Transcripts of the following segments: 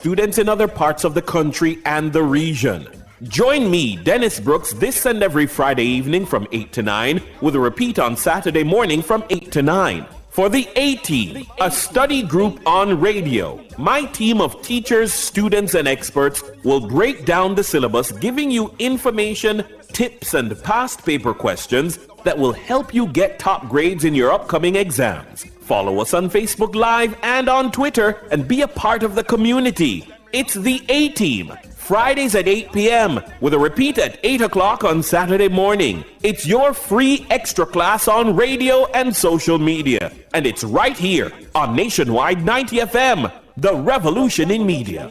students in other parts of the country and the region. Join me, Dennis Brooks, this and every Friday evening from 8 to 9, with a repeat on Saturday morning from 8 to 9. For the A-Team, a study group on radio. My team of teachers, students, and experts will break down the syllabus, giving you information, tips, and past paper questions that will help you get top grades in your upcoming exams. Follow us on Facebook Live and on Twitter and be a part of the community. It's the A-Team, Fridays at 8 p.m. with a repeat at 8 o'clock on Saturday morning. It's your free extra class on radio and social media. And it's right here on Nationwide 90 FM, the revolution in media.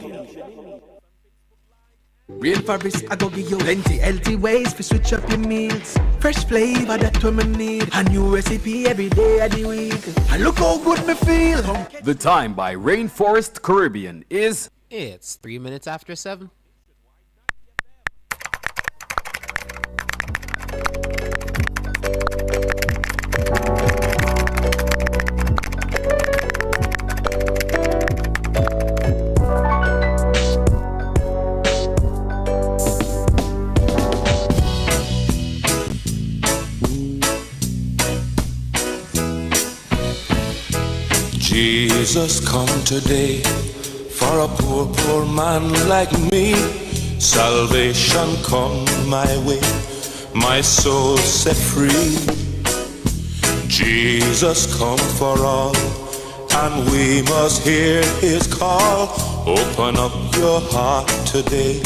Real fabrics, I go give you plenty healthy ways to switch up your meals. Fresh flavor that we need. A new recipe every day of the week. And look how good me feel. The time by Rainforest Caribbean is... It's 3 minutes after 7. Jesus come today for a poor, poor man like me. Salvation come my way, my soul set free. Jesus come for all, and we must hear his call. Open up your heart today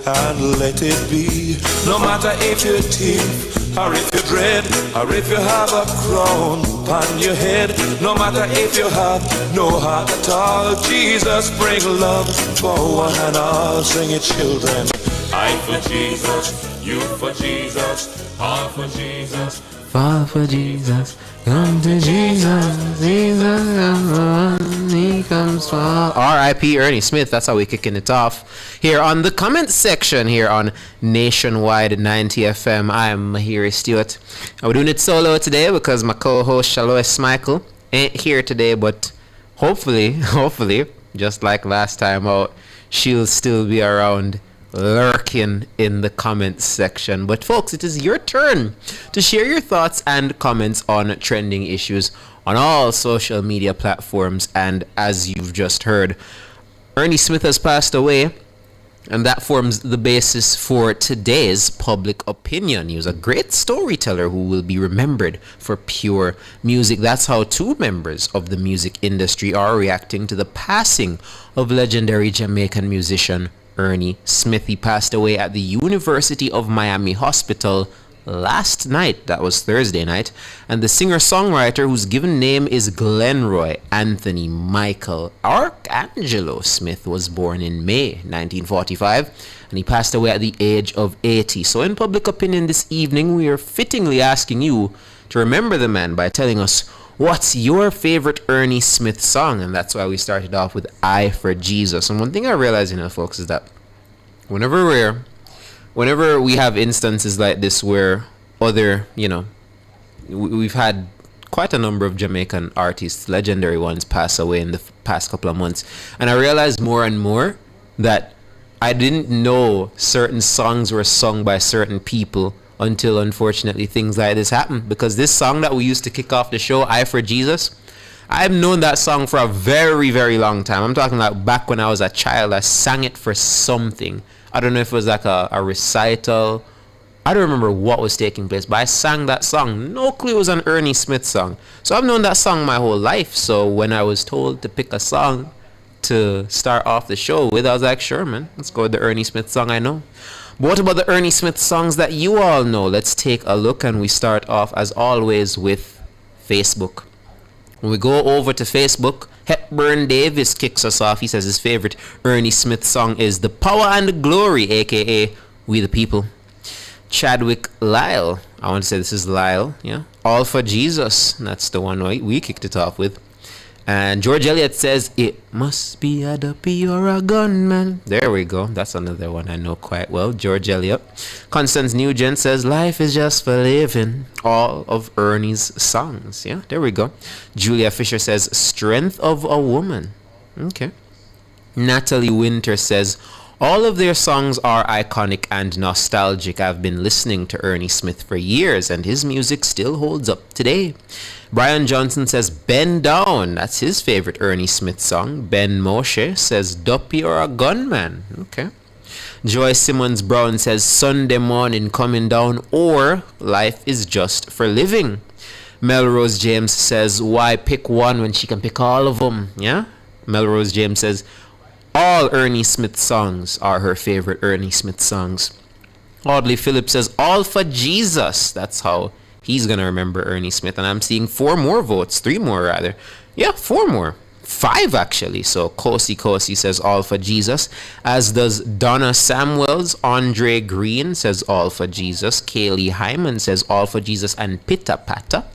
and let it be. No matter if you're thief, or if you're dread, or if you have a crown upon your head, no matter if you have no heart at all, Jesus bring love for one and all. Sing it, children. I for Jesus, you for Jesus, all for Jesus, Fall for Jesus, come to Jesus, Jesus, he comes for R.I.P. Ernie Smith. That's how we're kicking it off here on the comment section here on Nationwide 90 FM. I'm Mahiri Stewart. We're doing it solo today because my co-host Shalois Michael ain't here today, but hopefully, just like last time out, she'll still be around lurking in the comments section. But folks, it is your turn to share your thoughts and comments on trending issues on all social media platforms. And as you've just heard, Ernie Smith has passed away, and that forms the basis for today's public opinion. He was a great storyteller who will be remembered for pure music. That's how two members of the music industry are reacting to the passing of legendary Jamaican musician Ernie Smith. He passed away at the University of Miami Hospital last night. That was Thursday night. And the singer-songwriter, whose given name is Glenroy Anthony Michael Arcangelo Smith, was born in May 1945, and he passed away at the age of 80. So in public opinion this evening, we are fittingly asking you to remember the man by telling us what's your favorite Ernie Smith song. And that's why we started off with I for Jesus. And one thing I realize, folks, is that whenever we have instances like this where other, we've had quite a number of Jamaican artists, legendary ones, pass away in the past couple of months. And I realized more and more that I didn't know certain songs were sung by certain people until, unfortunately, things like this happened. Because this song that we used to kick off the show, I for Jesus, I've known that song for a very, very long time. I'm talking like back when I was a child, I sang it for something. I don't know if it was like a recital. I don't remember what was taking place, but I sang that song. No clue it was an Ernie Smith song. So I've known that song my whole life. So when I was told to pick a song to start off the show with, I was like, sure, man, let's go with the Ernie Smith song I know. But what about the Ernie Smith songs that you all know? Let's take a look, and we start off, as always, with Facebook. When we go over to Facebook, Hepburn Davis kicks us off. He says his favorite Ernie Smith song is The Power and the Glory, aka We the People. Chadwick Lyle, I want to say this is Lyle, yeah. All for Jesus, that's the one we kicked it off with. And George Eliot says, it must be a duppy or a gunman. There we go. That's another one I know quite well. George Eliot. Constance Nugent says, life is just for living. All of Ernie's songs. Yeah, there we go. Julia Fisher says, strength of a woman. Okay. Natalie Winter says, all of their songs are iconic and nostalgic. I've been listening to Ernie Smith for years and his music still holds up today. Brian Johnson says, Bend Down. That's his favorite Ernie Smith song. Ben Moshe says, Duppy or a Gunman. Okay. Joy Simmons Brown says, Sunday Morning Coming Down or Life is Just for Living. Melrose James says, why pick one when she can pick all of them? Yeah? Melrose James says, all Ernie Smith songs are her favorite Ernie Smith songs. Audley Phillips says, all for Jesus. That's how he's going to remember Ernie Smith. And I'm seeing 4 more votes. 3 more, rather. Yeah, 4 more. 5, actually. So Kosi says, all for Jesus. As does Donna Samuels. Andre Green says, all for Jesus. Kaylee Hyman says, all for Jesus and Pitta Patta.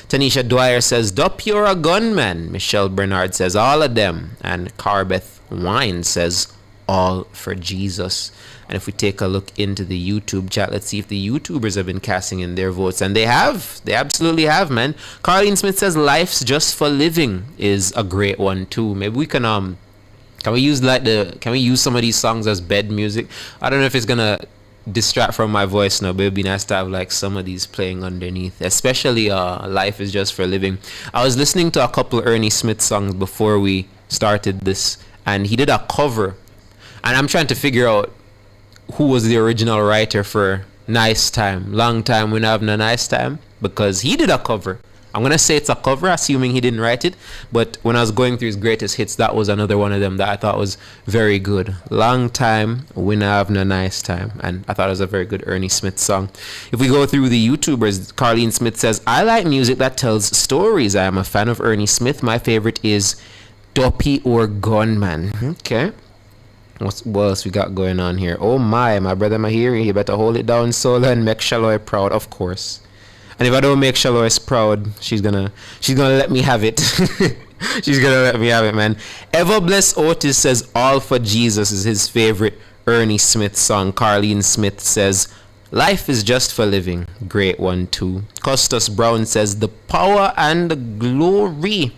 Tanisha Dwyer says, Dup, you're a gunman. Michelle Bernard says, all of them. And Carbeth Wine says, all for Jesus. And if we take a look into the YouTube chat, let's see if the YouTubers have been casting in their votes. And they have. They absolutely have, man. Carlene Smith says, Life's Just for Living is a great one, too. Maybe we can we use some of these songs as bed music? I don't know if it's going to distract from my voice now, but it'd be nice to have like some of these playing underneath, especially Life is Just for Living. I was listening to a couple of Ernie Smith songs before we started this, and he did a cover, and I'm trying to figure out who was the original writer for Nice Time, Long Time When Having a Nice Time, because he did a cover. I'm gonna say it's a cover, assuming he didn't write it, but when I was going through his greatest hits, that was another one of them that I thought was very good. Long Time When Having a Nice Time, and I thought it was a very good Ernie Smith song. If we go through the YouTubers, Carlene Smith says, I like music that tells stories. I am a fan of Ernie Smith. My favorite is Duppy or Gunman. Okay. What else we got going on here? Oh my brother Mahiri, you better hold it down solo and make Shaloy proud, of course. And if I don't make Shaloy proud, she's gonna let me have it. She's gonna let me have it, man. Ever Bless Otis says All for Jesus is his favorite Ernie Smith song. Carlene Smith says Life is Just for Living. Great one too. Custus Brown says The Power and the Glory.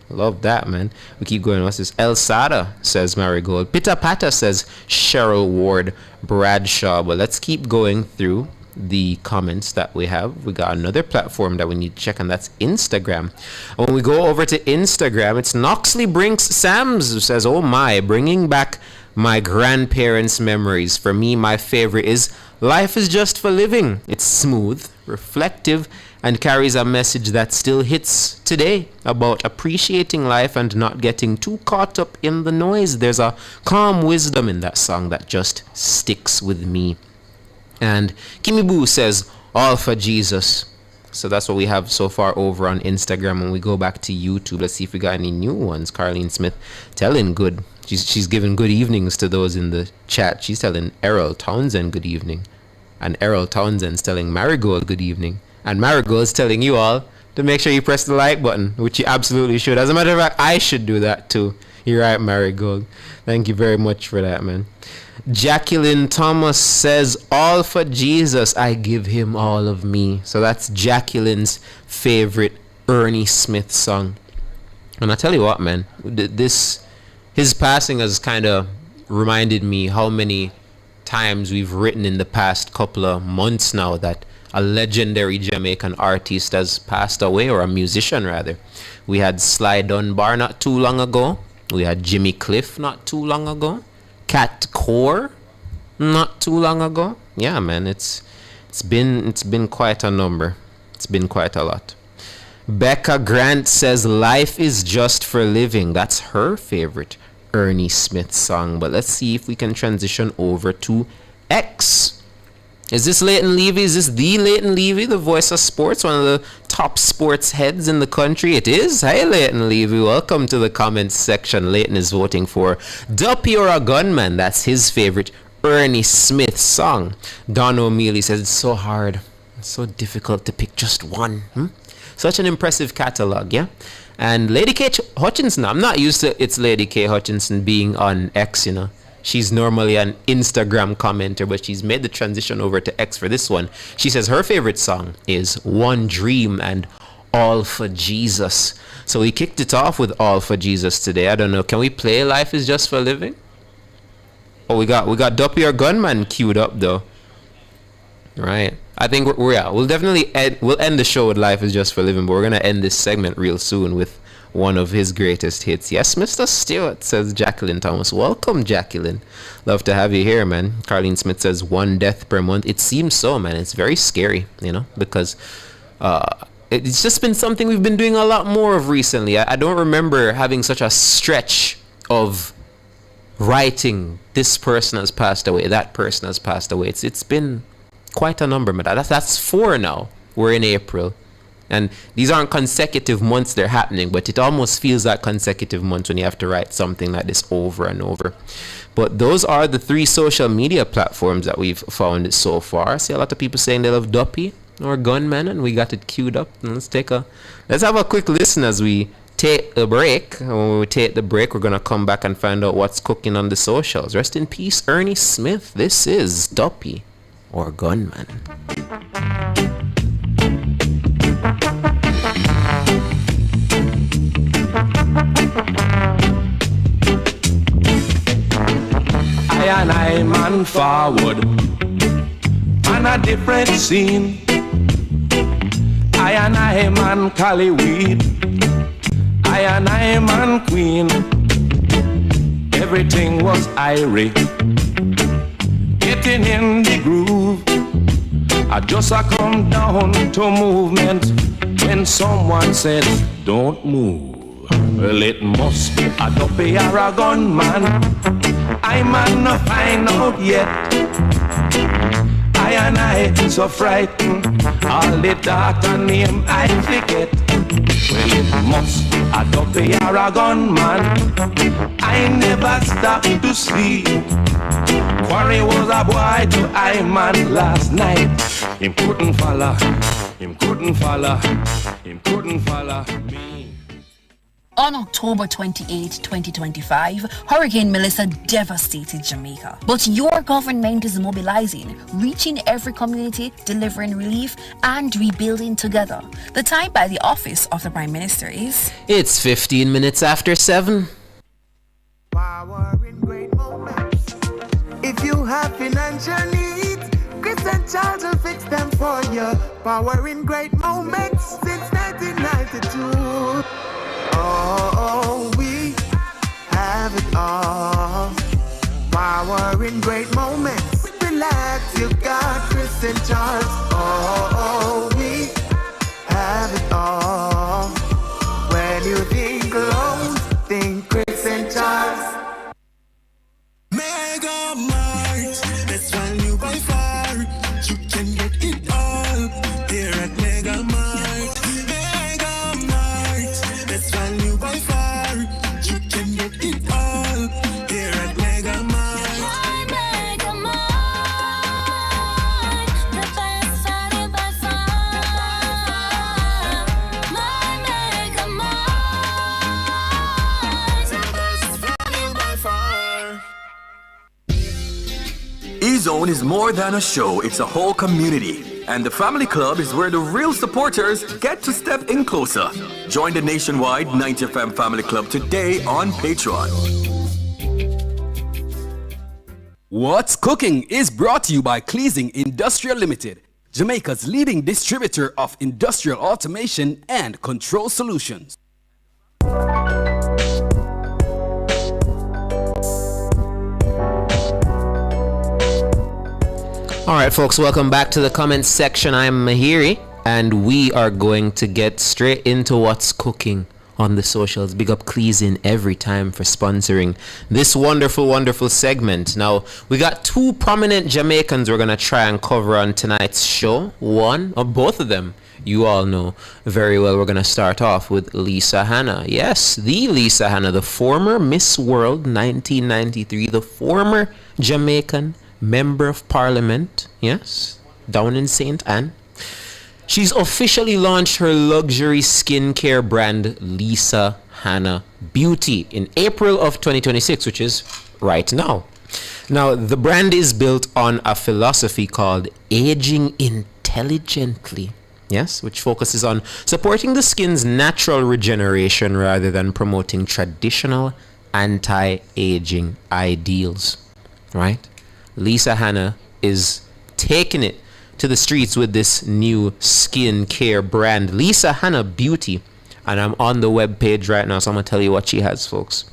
Love that, man. We keep going. What's this? El Sada says Marigold. Pitta Patta says Cheryl Ward Bradshaw. But let's keep going through the comments that we have. We got another platform that we need to check, and that's Instagram. When we go over to Instagram, it's Noxley Brinks Sams who says, oh my, bringing back my grandparents' memories. For me, my favorite is Life is Just for Living. It's smooth, reflective, and carries a message that still hits today about appreciating life and not getting too caught up in the noise. There's a calm wisdom in that song that just sticks with me. And Kimmy Boo says, all for Jesus. So that's what we have so far over on Instagram. When we go back to YouTube, let's see if we got any new ones. Carlene Smith telling good. She's giving good evenings to those in the chat. She's telling Errol Townsend good evening. And Errol Townsend's telling Marigold good evening. And Marigold's telling you all to make sure you press the like button, which you absolutely should. As a matter of fact, I should do that too. You're right, Marigold. Thank you very much for that, man. Jacqueline Thomas says, all for Jesus, I give him all of me. So that's Jacqueline's favorite Ernie Smith song. And I tell you what, man, his passing has kind of reminded me how many times we've written in the past couple of months now that a legendary Jamaican artist has passed away, or a musician rather. We had Sly Dunbar not too long ago. We had Jimmy Cliff not too long ago. Cat Core not too long ago. Yeah, man, it's been quite a number. It's been quite a lot. Becca Grant says Life is Just for Living. That's her favorite Ernie Smith song. But let's see if we can transition over to X. Is this Leighton Levy? Is this the Leighton Levy, the voice of sports, one of the top sports heads in the country? It is. Hey, Leighton Levy. Welcome to the comments section. Leighton is voting for Duppy or a Gunman. That's his favorite Ernie Smith song. Don O'Mealy says it's so hard. It's so difficult to pick just one. Such an impressive catalog, yeah? And Lady K. Hutchinson. I'm not used to It's Lady K. Hutchinson being on X, you know. She's normally an Instagram commenter, but she's made the transition over to X for this one. She says her favorite song is One Dream and All for Jesus. So we kicked it off with All for Jesus today. I don't know, can we play Life is Just for Living? Oh, we got Duppy or Gunman queued up though. Right. I think we'll definitely end the show with Life is Just for Living, but we're gonna end this segment real soon with one of his greatest hits. Yes, Mr. Stewart, says Jacqueline Thomas. Welcome, Jacqueline. Love to have you here, man. Carlene Smith says 1 death per month. It seems so, man. It's very scary, because it's just been something we've been doing a lot more of recently. I don't remember having such a stretch of writing this person has passed away, that person has passed away. It's been quite a number, man. That's 4 now. We're in April. And these aren't consecutive months they're happening, but it almost feels like consecutive months when you have to write something like this over and over. But those are the 3 social media platforms that we've found so far. I see a lot of people saying they love Duppy or Gunman, and we got it queued up. And let's have a quick listen as we take a break. And when we take the break, we're gonna come back and find out what's cooking on the socials. Rest in peace, Ernie Smith. This is Duppy or Gunman. I and I man forward on a different scene. I and I man Cali weed. I and I man queen. Everything was irie. Getting in the groove. I just come down to movement when someone said, don't move. Well, it must be a Duppy or a Gunman. I might not find out yet. I and I so frightened. All the darker name I forget. Well, it must be a Duppy or a Gunman. I never stopped to sleep. Quarry was a boy to I man last night. Him couldn't follow. Him couldn't follow. Him couldn't follow me. On October 28, 2025, Hurricane Melissa devastated Jamaica. But your government is mobilizing, reaching every community, delivering relief, and rebuilding together. The time by the office of the Prime Minister is... It's 15 minutes after 7. Power in great moments. If you have financial needs, Chris and Charles will fix them for you. Power in great moments since 1992. Oh, we have it all. Power in great moments. Relax, you got Chris and Charles. Oh, we have it all. When you think loans, think Chris and Charles. Mega Mart, best value by far. You can get it all here at Mega Mart. Mega Mart, best value by far. You can get it all here at Mega Mart. My Mega Mart, the best value by far. My Mega Mart, The best value by far. E-Zone is more than a show, it's a whole community. And the Family Club is where the real supporters get to step in closer. Join the nationwide 90FM Family Club today on Patreon. What's Cooking is brought to you by Cleasing Industrial Limited, Jamaica's leading distributor of industrial automation and control solutions. Alright folks, welcome back to the comments section. I'm Mahiri, and we are going to get straight into what's cooking on the socials. Big up Cleasin every time for sponsoring this wonderful segment. Now, we got 2 prominent Jamaicans we're going to try and cover on tonight's show. One, or both of them, you all know very well. We're going to start off with Lisa Hanna. Yes, the Lisa Hanna, the former Miss World 1993, the former Jamaican Member of Parliament, yes, down in St. Anne. She's officially launched her luxury skincare brand, Lisa Hanna Beauty, in April of 2026, which is right now. Now, the brand is built on a philosophy called aging intelligently. Yes, which focuses on supporting the skin's natural regeneration rather than promoting traditional anti-aging ideals. Right? Lisa Hanna is taking it to the streets with this new skincare brand, Lisa Hanna Beauty. And I'm on the web page right now, so I'm going to tell you what she has, folks.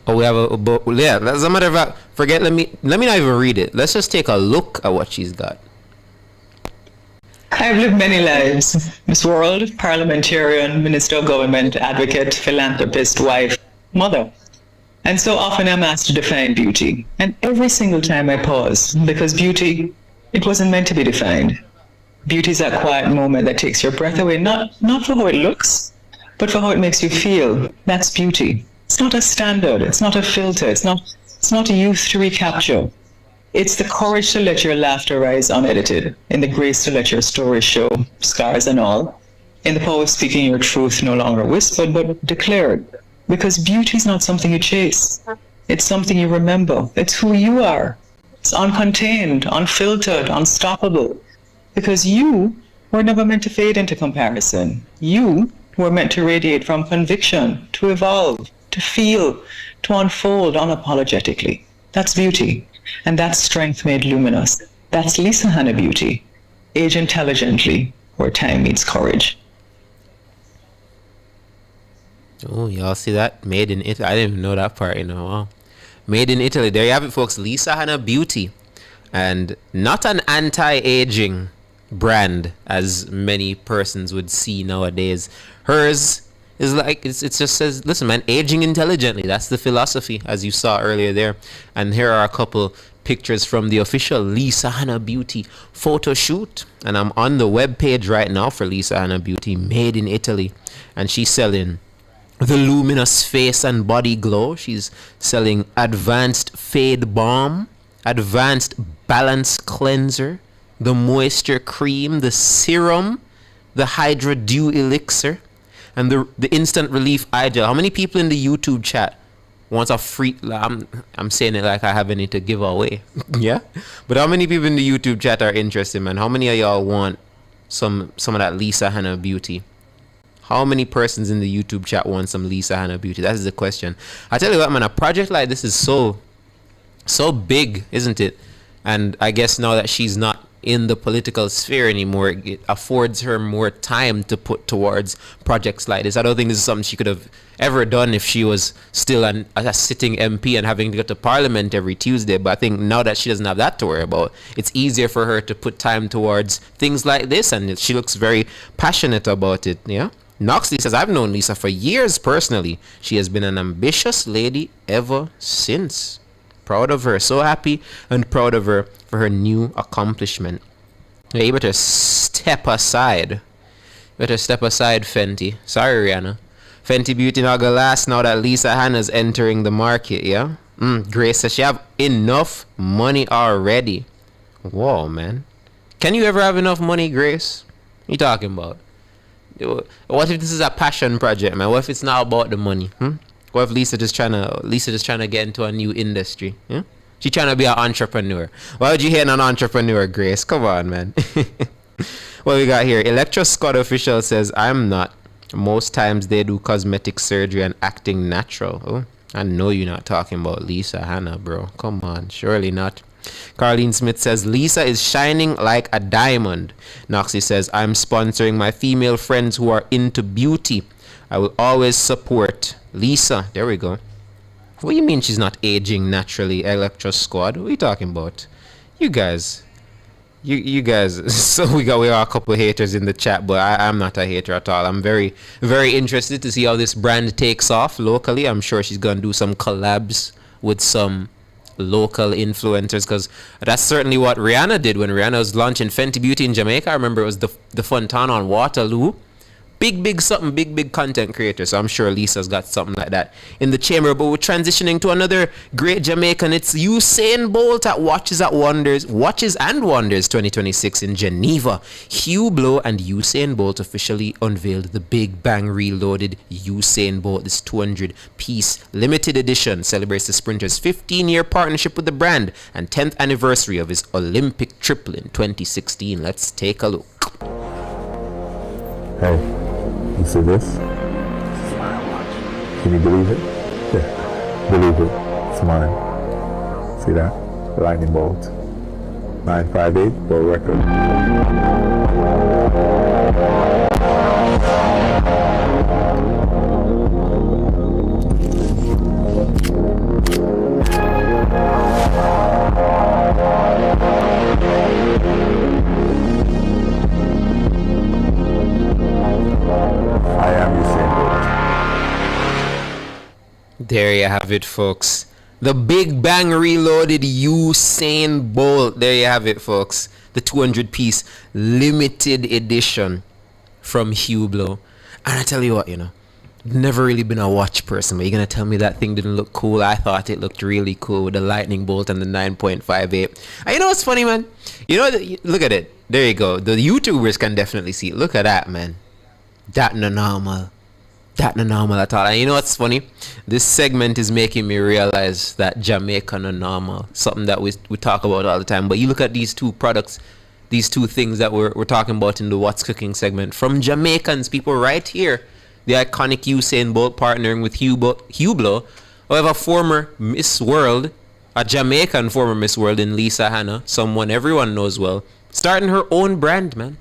Oh, we have as a matter of fact, let me not even read it. Let's just take a look at what she's got. I've lived many lives. Miss World, parliamentarian, minister of government, advocate, philanthropist, wife, mother. And so often I'm asked to define beauty. And every single time I pause, because beauty, it wasn't meant to be defined. Beauty is that quiet moment that takes your breath away, not for how it looks, but for how it makes you feel. That's beauty. It's not a standard. It's not a filter. It's not a youth to recapture. It's the courage to let your laughter rise unedited, in the grace to let your story show, scars and all, in the power of speaking your truth no longer whispered but declared. Because beauty is not something you chase. It's something you remember. It's who you are. It's uncontained, unfiltered, unstoppable. Because you were never meant to fade into comparison. You were meant to radiate from conviction, to evolve, to feel, to unfold unapologetically. That's beauty. And that's strength made luminous. That's Lisa Hanna Beauty. Age intelligently, where time meets courage. Oh, y'all see that? Made in Italy. I didn't even know that part, Wow. Made in Italy. There you have it, folks. Lisa Hanna Beauty. And not an anti-aging brand, as many persons would see nowadays. Hers is like, it just says, listen, man, aging intelligently. That's the philosophy, as you saw earlier there. And here are a couple pictures from the official Lisa Hanna Beauty photo shoot. And I'm on the web page right now for Lisa Hanna Beauty, made in Italy. And she's selling the luminous face and body glow. She's selling advanced fade balm, advanced balance cleanser, the moisture cream, the serum, the hydra dew elixir, and the instant relief eye gel. How many people in the YouTube chat wants a free? I'm saying it like I have any to give away. Yeah, but how many people in the YouTube chat are interested, man? How many of y'all want some of that Lisa Hanna Beauty? How many persons in the YouTube chat want some Lisa Hanna Beauty? That is the question. I tell you what, man, a project like this is so big, isn't it? And I guess now that she's not in the political sphere anymore, it affords her more time to put towards projects like this. I don't think this is something she could have ever done if she was still a sitting MP and having to go to Parliament every Tuesday. But I think now that she doesn't have that to worry about, it's easier for her to put time towards things like this, and she looks very passionate about it. Yeah. Noxley says, I've known Lisa for years personally. She has been an ambitious lady ever since. Proud of her. So happy and proud of her for her new accomplishment. Yeah, you better step aside. Fenty. Sorry, Rihanna. Fenty Beauty not gonna last now that Lisa Hanna's entering the market, yeah? Grace says she have enough money already. Whoa, man. Can you ever have enough money, Grace? What you talking about? What if this is a passion project, man? What if it's not about the money? What if Lisa just trying to get into a new industry? Yeah? She trying to be an entrepreneur. Why would you hate an entrepreneur, Grace? Come on, man. What we got here? Electra Scott official says, I'm not. Most times they do cosmetic surgery and acting natural. Oh, I know you're not talking about Lisa Hanna, bro. Come on, surely not. Carlene Smith says, Lisa is shining like a diamond. Noxie says, I'm sponsoring my female friends who are into beauty. I will always support Lisa. There we go. What do you mean she's not aging naturally, Electra Squad? What are you talking about? You guys. You guys. So we are a couple of haters in the chat, but I'm not a hater at all. I'm very, very interested to see how this brand takes off locally. I'm sure she's going to do some collabs with some local influencers, because that's certainly what Rihanna did when Rihanna was launching Fenty Beauty in Jamaica. I remember it was the Fontana on Waterloo. Big content creator. So I'm sure Lisa's got something like that in the chamber. But we're transitioning to another great Jamaican. It's Usain Bolt at Watches and Wonders 2026 in Geneva. Hublot and Usain Bolt officially unveiled the Big Bang Reloaded Usain Bolt. This 200-piece limited edition celebrates the sprinter's 15-year partnership with the brand and 10th anniversary of his Olympic triple in 2016. Let's take a look. Hey, you see this? Can you believe it? Yeah, believe it. It's mine. See that? Lightning bolt. 958 world record. I am Usain Bolt. There you have it, folks. The Big Bang Reloaded Usain Bolt. There you have it, folks. The 200-piece limited edition from Hublot. And I tell you what, never really been a watch person, but you're going to tell me that thing didn't look cool? I thought it looked really cool with the lightning bolt and the 9.58. And you know what's funny, man? Look at it. There you go. The YouTubers can definitely see it. Look at that, man. That no normal. That no normal at all. And you know what's funny? This segment is making me realize that Jamaica no normal. Something that we talk about all the time. But you look at these two products, these two things that we're talking about in the What's Cooking segment from Jamaicans, people right here. The iconic Usain Bolt partnering with Hublot. However, former Miss World, a Jamaican former Miss World in Lisa Hanna, someone everyone knows well, starting her own brand, man.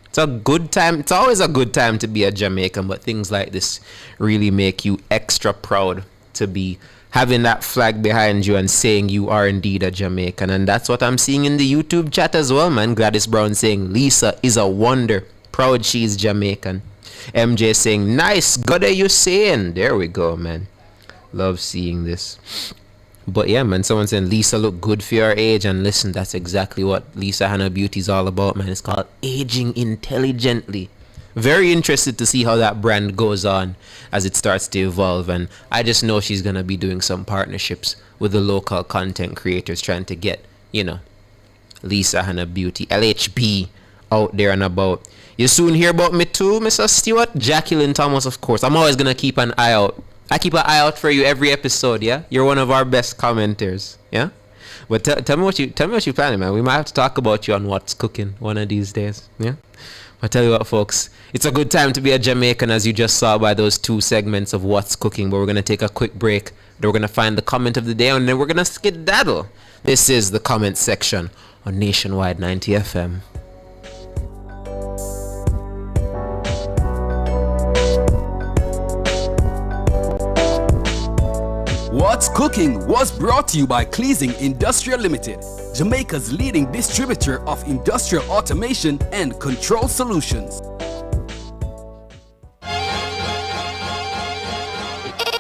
It's a good time. It's always a good time to be a Jamaican, but things like this really make you extra proud to be having that flag behind you and saying you are indeed a Jamaican. And that's what I'm seeing in the YouTube chat as well, man. Gladys Brown saying Lisa is a wonder. Proud she's Jamaican. MJ saying nice. Good day you saying. There we go, man. Love seeing this. But yeah, man, someone saying Lisa look good for your age, and listen, that's exactly what Lisa Hanna Beauty is all about, man. It's called aging intelligently. Very interested to see how that brand goes on as it starts to evolve, and I just know she's gonna be doing some partnerships with the local content creators, trying to get, Lisa Hanna Beauty, LHB, out there and about. You soon hear about me too, Mr. Stewart? Jacqueline Thomas, of course. I'm always gonna keep an eye out. I keep an eye out for you every episode, yeah? You're one of our best commenters, yeah? But tell me what you're planning, man. We might have to talk about you on What's Cooking one of these days, yeah? I tell you what, folks, it's a good time to be a Jamaican, as you just saw by those two segments of What's Cooking. But we're gonna take a quick break. Then we're gonna find the comment of the day, and then we're gonna skedaddle. This is the comment section on Nationwide 90 FM. What's Cooking was brought to you by Cleasing Industrial Limited, Jamaica's leading distributor of industrial automation and control solutions.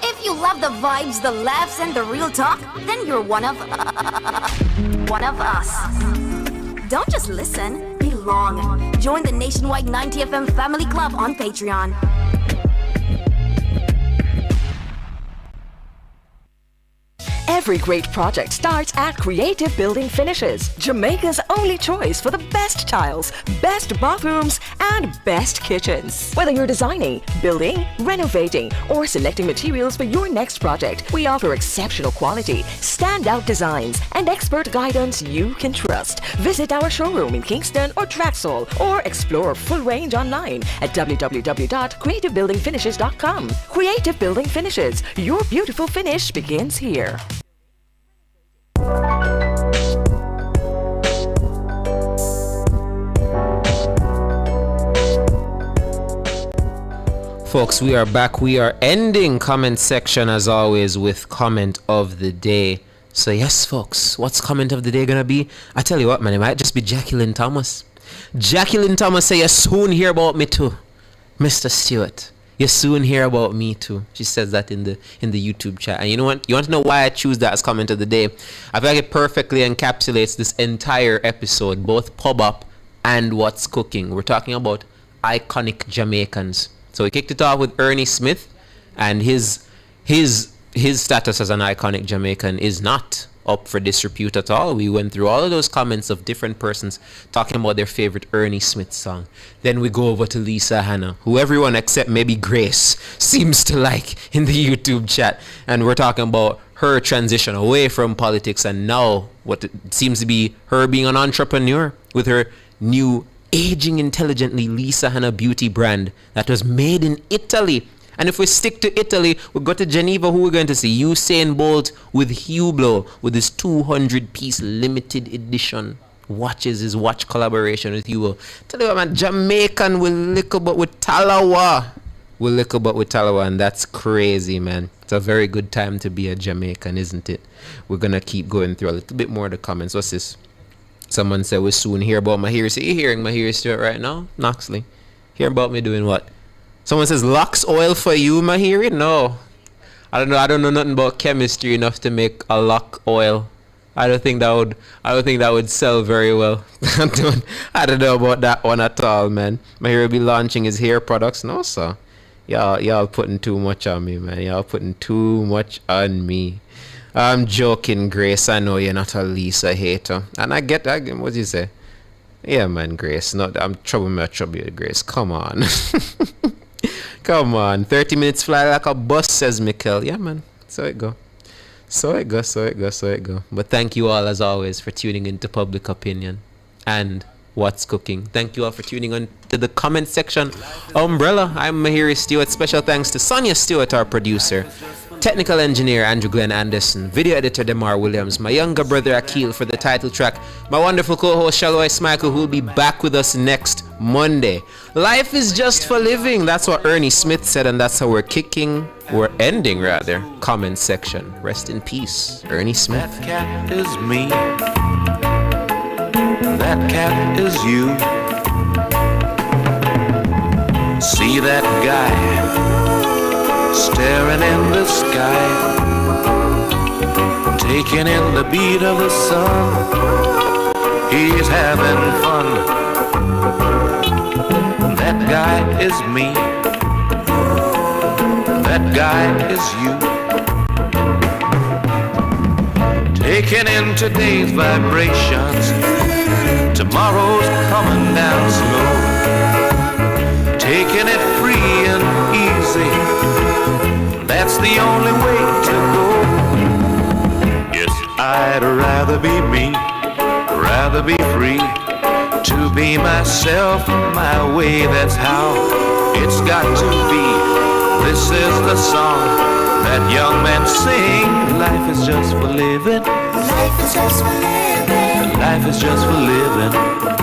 If you love the vibes, the laughs, and the real talk, then you're one of us. Don't just listen, belong. Join the Nationwide 90 FM Family Club on Patreon. Every great project starts at Creative Building Finishes, Jamaica's only choice for the best tiles, best bathrooms, and best kitchens. Whether you're designing, building, renovating, or selecting materials for your next project, we offer exceptional quality, standout designs, and expert guidance you can trust. Visit our showroom in Kingston or Traxall, or explore our full range online at www.creativebuildingfinishes.com. Creative Building Finishes, your beautiful finish begins here. Folks, we are back. We are ending comment section as always with comment of the day. So yes, folks, what's comment of the day gonna be? I tell you what, man, it might just be Jacqueline Thomas. Jacqueline Thomas say you soon hear about me too, Mr. Stewart. You soon hear about me too. She says that in the YouTube chat. And you know what? You want to know why I choose that as comment of the day? I feel like it perfectly encapsulates this entire episode, both Pub Up and What's Cooking. We're talking about iconic Jamaicans. So we kicked it off with Ernie Smith, and his status as an iconic Jamaican is not up for disrepute at all. We went through all of those comments of different persons talking about their favorite Ernie Smith song. Then we go over to Lisa Hanna, who everyone except maybe Grace seems to like in the YouTube chat, and we're talking about her transition away from politics and now what it seems to be her being an entrepreneur with her new Aging Intelligently Lisa Hanna beauty brand that was made in Italy. And if we stick to Italy, we go to Geneva. Who we're going to see? Usain Bolt with Hublot with his 200-piece limited edition watches, his watch collaboration with Hublot. Tell you what, man, Jamaican will lick about with Talawa. We'll lick about with Talawa, and that's crazy, man. It's a very good time to be a Jamaican, isn't it? We're going to keep going through a little bit more of the comments. What's this? Someone said we'll soon hear about my hearsay. You hearing my hearsay right now? Knoxley. Hear about me doing what? Someone says Lux oil for you, Mahiri? No. I don't know nothing about chemistry enough to make a lock oil. I don't think that would sell very well. I don't know about that one at all, man. Mahiri will be launching his hair products. No, sir. Y'all putting too much on me, man. Y'all putting too much on me. I'm joking, Grace. I know you're not a Lisa hater. And I get what you say? Yeah, man, Grace. I'm trouble you, Grace. Come on. Come on. 30 minutes fly like a bus, says Mikkel. Yeah, man. So it go. But thank you all, as always, for tuning into Public Opinion and What's Cooking. Thank you all for tuning on to the comment section. Umbrella, I'm Mahiri Stewart. Special thanks to Sonia Stewart, our producer. Technical engineer Andrew Glenn Anderson, video editor Demar Williams, my younger brother Akil for the title track, my wonderful co-host Shalois Michael, who will be back with us next Monday. Life is just for living. That's what Ernie Smith said, and that's how we're ending comment section. Rest in peace, Ernie Smith. That cat is me. That cat is you. See that guy staring in the sky, taking in the beat of the sun. He's having fun. That guy is me. That guy is you. Taking in today's vibrations. Tomorrow's coming down slow. Taking it free and easy. That's the only way to go. Yes, I'd rather be me, rather be free, to be myself, my way, that's how it's got to be. This is the song that young men sing. Life is just for living. Life is just for living. Life is just for living.